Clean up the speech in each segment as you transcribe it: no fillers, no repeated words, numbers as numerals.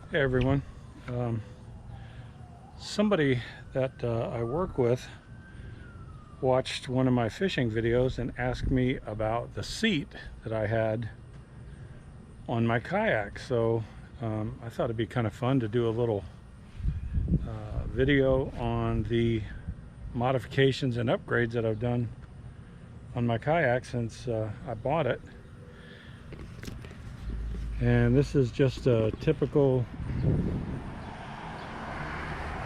Hey everyone. Somebody that I work with watched one of my fishing videos and asked me about the seat that I had on my kayak. So I thought it'd be kind of fun to do a little video on the modifications and upgrades that I've done on my kayak since I bought it. And this is just a typical,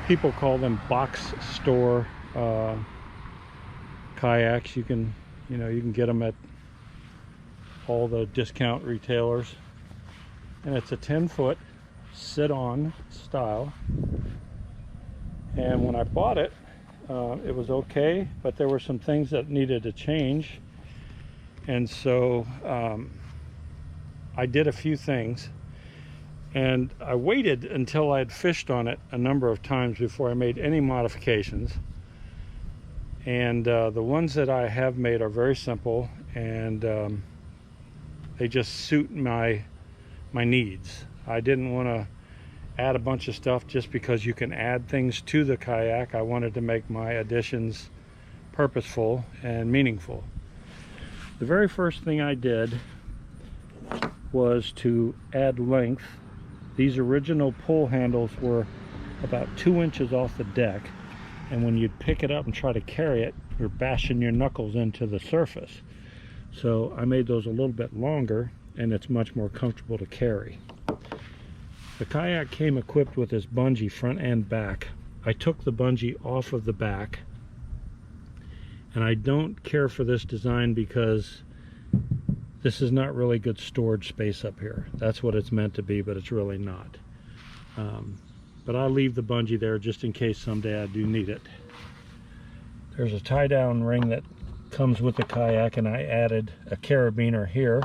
people call them box store kayaks. You can get them at all the discount retailers, and it's a 10-foot sit-on style. And when I bought it, it was okay, but there were some things that needed to change, and so I did a few things, and I waited until I had fished on it a number of times before I made any modifications. And the ones that I have made are very simple, and they just suit my needs. I didn't want to add a bunch of stuff just because you can add things to the kayak. I wanted to make my additions purposeful and meaningful. The very first thing I did was to add length. These original pull handles were about 2 inches off the deck, and when you'd pick it up and try to carry it, you're bashing your knuckles into the surface. So I made those a little bit longer, and it's much more comfortable to carry. The kayak came equipped with this bungee front and back. I took the bungee off of the back, and I don't care for this design because this is not really good storage space up here. That's what it's meant to be, but it's really not. But I'll leave the bungee there just in case someday I do need it. There's a tie-down ring that comes with the kayak, and I added a carabiner here.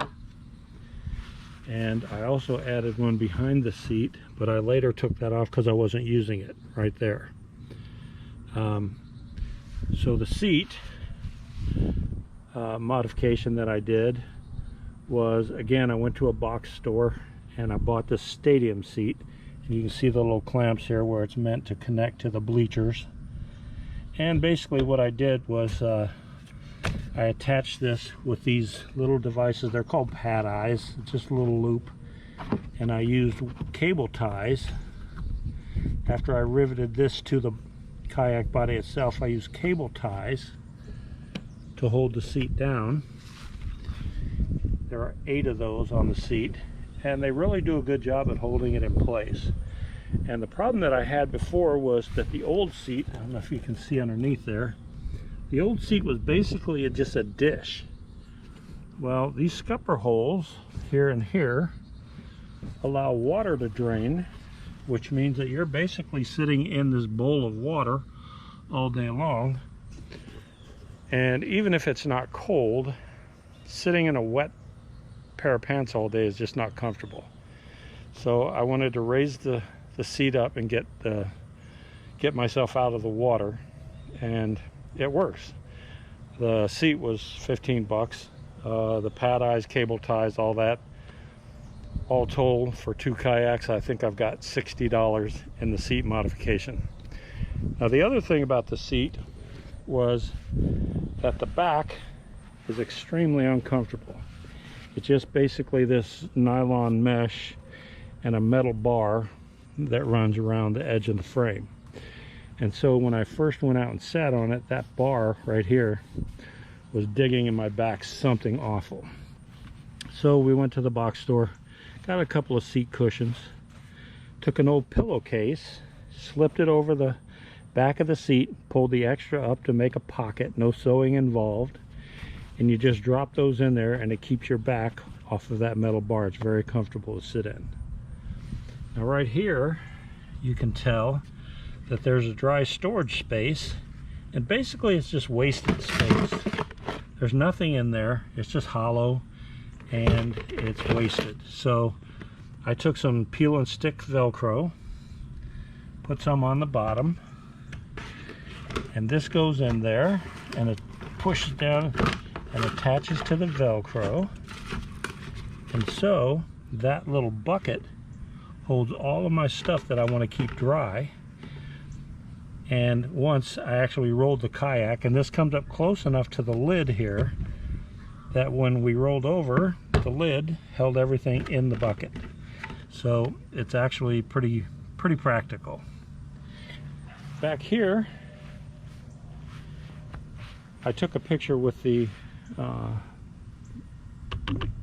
And I also added one behind the seat, but I later took that off because I wasn't using it right there. So the seat modification that I did was, again, I went to a box store and I bought this stadium seat, and you can see the little clamps here where it's meant to connect to the bleachers. And basically what I did was I attached this with these little devices. They're called pad eyes. It's just a little loop, and I used cable ties. After I riveted this to the kayak body itself, I used cable ties to hold the seat down. There are 8 of those on the seat, and they really do a good job at holding it in place. And the problem that I had before was that the old seat, I don't know if you can see underneath there, the old seat was basically just a dish. Well, these scupper holes here and here allow water to drain, which means that you're basically sitting in this bowl of water all day long. And even if it's not cold, sitting in a wet pair of pants all day is just not comfortable. So I wanted to raise the seat up and get myself out of the water, and it works. The seat was 15 bucks. The pad eyes, cable ties, all that, all told for 2 kayaks, I think I've got $60 in the seat modification. Now the other thing about the seat was that the back is extremely uncomfortable. It's just basically this nylon mesh and a metal bar that runs around the edge of the frame. And so when I first went out and sat on it, that bar right here was digging in my back something awful. So we went to the box store, got a couple of seat cushions, took an old pillowcase, slipped it over the back of the seat, pulled the extra up to make a pocket, no sewing involved, and you just drop those in there, and it keeps your back off of that metal bar. It's very comfortable to sit in. Now right here you can tell that there's a dry storage space, and basically it's just wasted space. There's nothing in there, it's just hollow and it's wasted. So I took some peel and stick Velcro, put some on the bottom, and this goes in there, and it pushes down and attaches to the Velcro. And so that little bucket holds all of my stuff that I want to keep dry. And once I actually rolled the kayak, and this comes up close enough to the lid here that when we rolled over, the lid held everything in the bucket. So it's actually pretty practical. Back here, I took a picture with the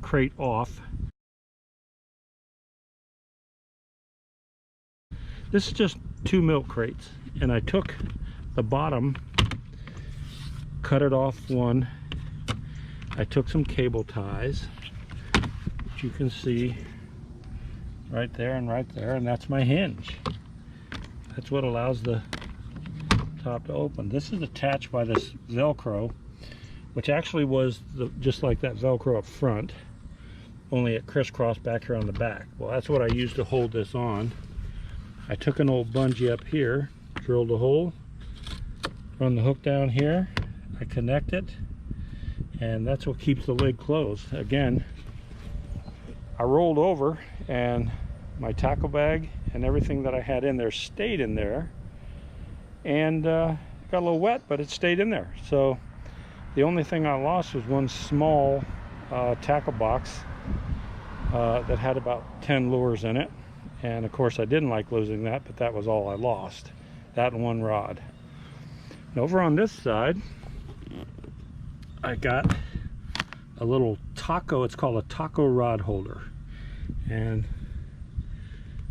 crate off. This is just 2 milk crates, and I took the bottom, cut it off one. I took some cable ties, which you can see right there and right there, and that's my hinge. That's what allows the top to open. This is attached by this Velcro, which actually was just like that Velcro up front, only it crisscrossed back here on the back. Well, that's what I used to hold this on. I took an old bungee up here, drilled a hole, run the hook down here, I connect it, and that's what keeps the lid closed. Again, I rolled over and my tackle bag and everything that I had in there stayed in there, and it got a little wet, but it stayed in there. So the only thing I lost was one small tackle box that had about 10 lures in it. And of course I didn't like losing that, but that was all I lost. That and one rod. And over on this side, I got a little taco, it's called a taco rod holder. And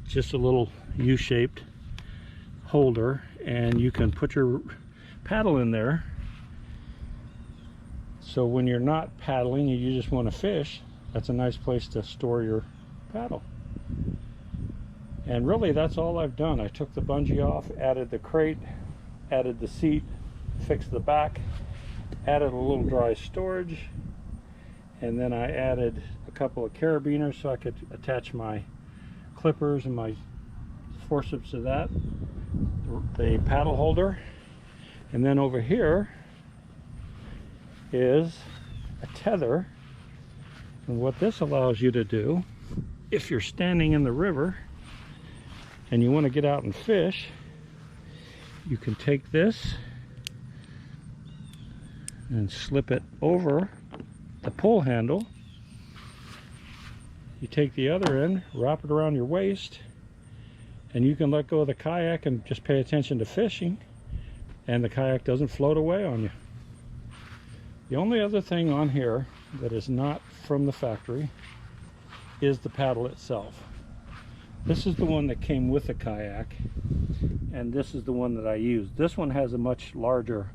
just a little U-shaped holder, and you can put your paddle in there. So when you're not paddling and you just want to fish, that's a nice place to store your paddle. And really that's all I've done. I took the bungee off, added the crate, added the seat, fixed the back, added a little dry storage, and then I added a couple of carabiners so I could attach my clippers and my forceps to that, the paddle holder. And then over here is a tether, and what this allows you to do, if you're standing in the river and you want to get out and fish, you can take this and slip it over the pull handle. You take the other end, wrap it around your waist, and you can let go of the kayak and just pay attention to fishing, and the kayak doesn't float away on you. The only other thing on here that is not from the factory is the paddle itself. This is the one that came with the kayak, and this is the one that I used. This one has a much larger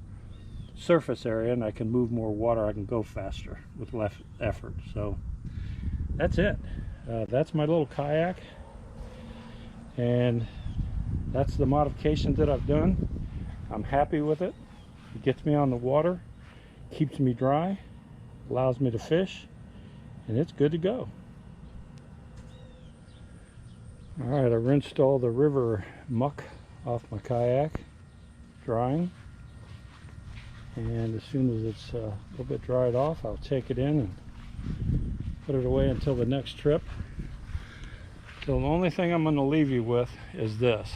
surface area, and I can move more water. I can go faster with less effort. So that's it. That's my little kayak, and that's the modification that I've done. I'm happy with it. It gets me on the water, keeps me dry, allows me to fish, and it's good to go. All right, I rinsed all the river muck off my kayak, drying, and as soon as it's a little bit dried off, I'll take it in and put it away until the next trip. So the only thing I'm going to leave you with is this.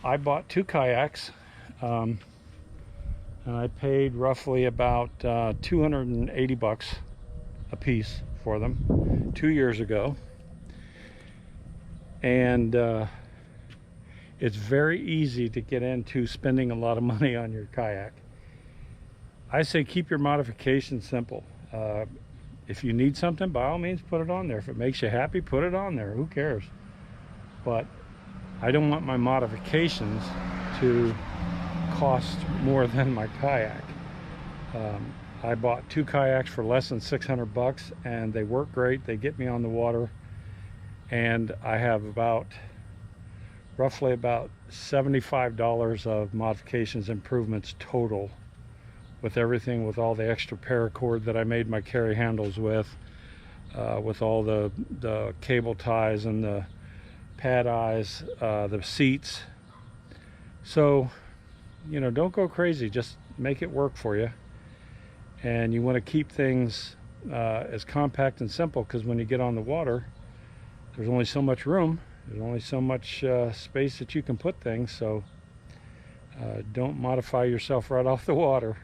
I bought 2 kayaks, and I paid roughly about 280 bucks a piece for them 2 years ago. And it's very easy to get into spending a lot of money on your kayak. I say keep your modifications simple. If you need something, by all means put it on there. If it makes you happy, put it on there. Who cares? But I don't want my modifications to cost more than my kayak. I bought 2 kayaks for less than 600 bucks, and they work great. They get me on the water, and I have roughly about $75 of modifications improvements total, with everything, with all the extra paracord that I made my carry handles with all the cable ties and the pad eyes, the seats. So, you know, don't go crazy, just make it work for you. And you want to keep things as compact and simple, because when you get on the water, there's only so much room. There's only so much space that you can put things, so don't modify yourself right off the water.